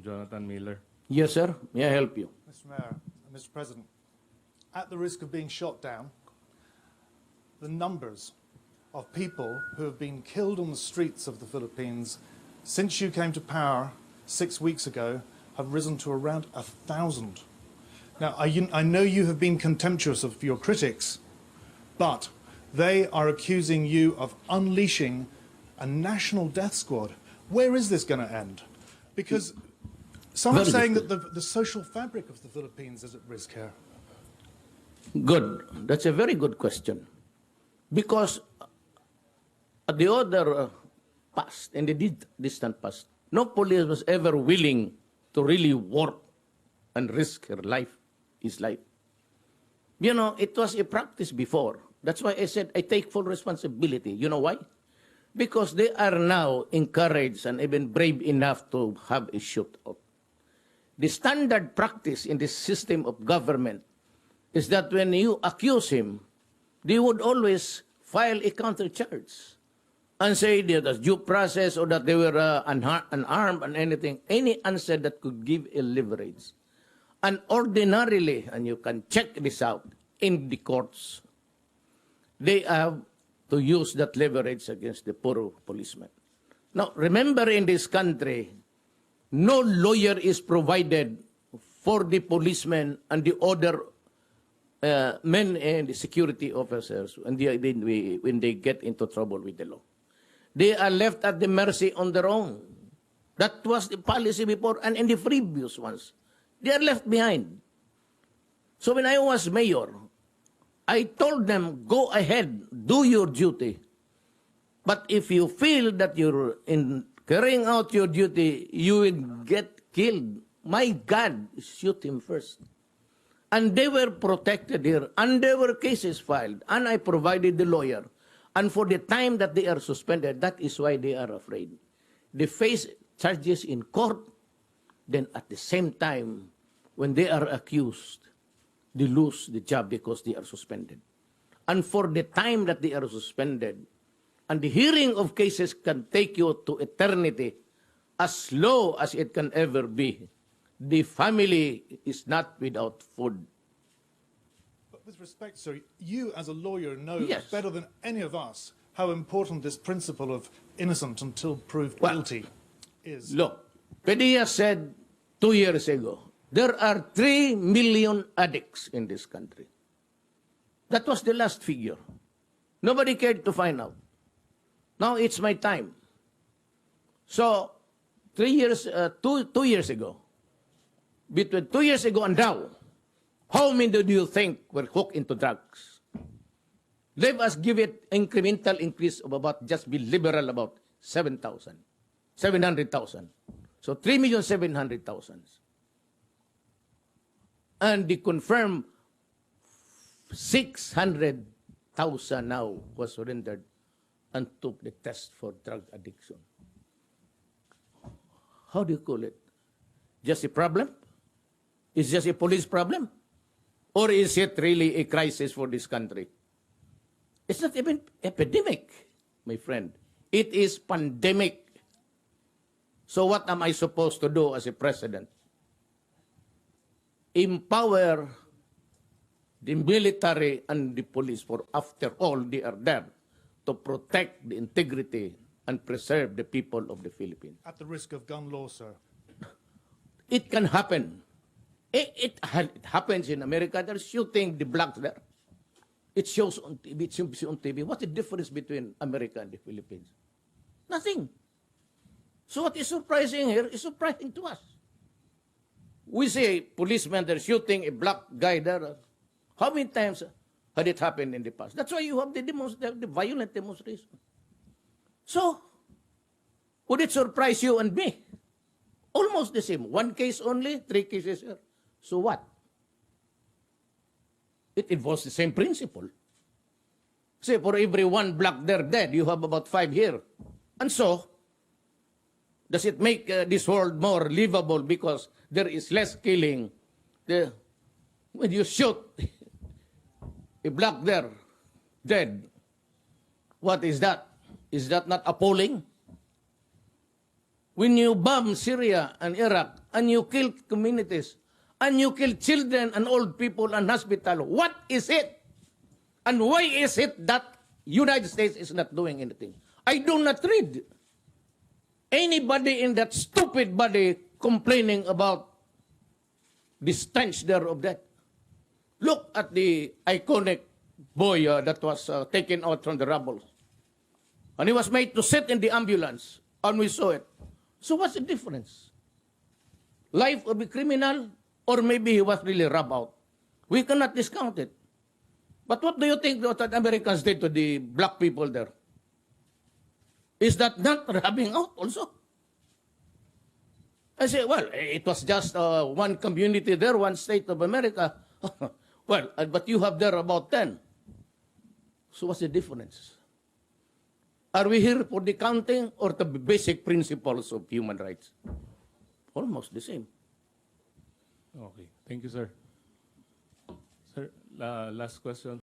Jonathan Miller. Yes, sir. May I help you? Mr. Mayor, Mr. President, at the risk of being shot down, the numbers of people who have been killed on the streets of the Philippines since you came to power 6 weeks ago have risen to around 1,000. Now, I know you have been contemptuous of your critics, but they are accusing you of unleashing a national death squad. Where is this going to end? Because some are saying that the social fabric of the Philippines is at risk here. Good. That's a very good question. Because at the other past, in the distant past, no police was ever willing to really work and risk his life. You know, it was a practice before. That's why I said I take full responsibility. You know why? Because they are now encouraged and even brave enough to have a shootout. The standard practice in this system of government is that when you accuse him, they would always file a countercharge and say that there's due process or that they were unarmed and anything, any answer that could give a leverage. And ordinarily, and you can check this out, in the courts, they have to use that leverage against the poor policeman. Now, remember in this country, no lawyer is provided for the policemen and the other men and the security officers when they get into trouble with the law. They are left at the mercy on their own. That was the policy before, and in the previous ones, they are left behind. So when I was mayor, I told them, go ahead, do your duty. But if you feel that you're in carrying out your duty, you will get killed. My God, shoot him first. And they were protected here, and there were cases filed, and I provided the lawyer. And for the time that they are suspended, that is why they are afraid. They face charges in court, then at the same time, when they are accused, they lose the job because they are suspended. And for the time that they are suspended, and the hearing of cases can take you to eternity, as low as it can ever be, the family is not without food. But with respect, sir, you as a lawyer know Yes. better than any of us how important this principle of innocent until proved guilty is. Look, Padilla said 2 years ago, there are 3 million addicts in this country. That was the last figure. Nobody cared to find out. Now it's my time. So, 2 years ago, between 2 years ago and now, how many do you think were hooked into drugs? Let us give it incremental increase of about, just be liberal about 700,000. So 3,700,000. And the confirmed 600,000 now was surrendered and took the test for drug addiction. How do you call it? Just a problem? Is just a police problem? Or is it really a crisis for this country? It's not even epidemic, my friend. It is pandemic. So what am I supposed to do as a president? Empower the military and the police, for after all, they are there to protect the integrity and preserve the people of the Philippines. At the risk of gun law, sir. It can happen. It happens in America. They're shooting the blacks there. It shows on TV. It shows on TV. What's the difference between America and the Philippines? Nothing. So what is surprising here is surprising to us. We say policemen, they're shooting a black guy there. How many times had it happened in the past? That's why you have the violent demonstration. So, would it surprise you and me? Almost the same. 1 case only, 3 cases here. So what? It involves the same principle. Say, for every 1 black there dead, you have about 5 here. And so, does it make this world more livable because there is less killing? When you shoot a black there dead, what is that? Is that not appalling? When you bomb Syria and Iraq, and you kill communities, and you kill children and old people and hospital. What is it? And why is it that United States is not doing anything? I do not read anybody in that stupid body complaining about the stench there of that. Look at the iconic boy that was taken out from the rubble. And he was made to sit in the ambulance, and we saw it. So what's the difference? Life of a criminal, or maybe he was really rubbed out. We cannot discount it. But what do you think that Americans did to the black people there? Is that not rubbing out also? I say, well, it was just one community there, one state of America. Well, but you have there about 10. So what's the difference? Are we here for the counting or the basic principles of human rights? Almost the same. Okay. Thank you, sir. Sir, last question.